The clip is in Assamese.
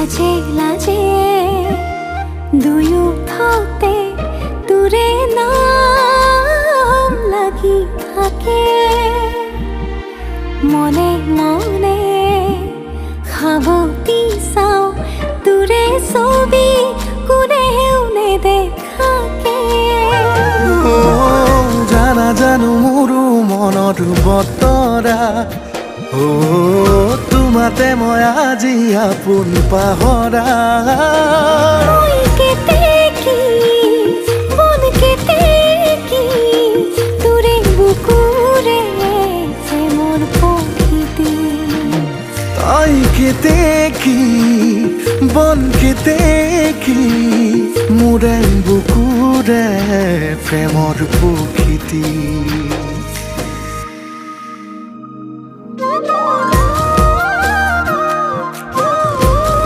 লাজে লাজে দুয়োফালে তোৰে নাম লাগি থাকে মনে মনে সাৱটি চাওঁ তোৰে ছবি কোনেও নেদেখাকে জানা জানো মোৰো মনত বতৰা তোমাতে মই আজি আপোন পাহৰা তোৰে বুকুৰে যে মোৰ প্ৰকৃতি তাই কেতে কি বন কেতে কি মোৰে বুকুৰে প্ৰেমৰ প্ৰকৃতি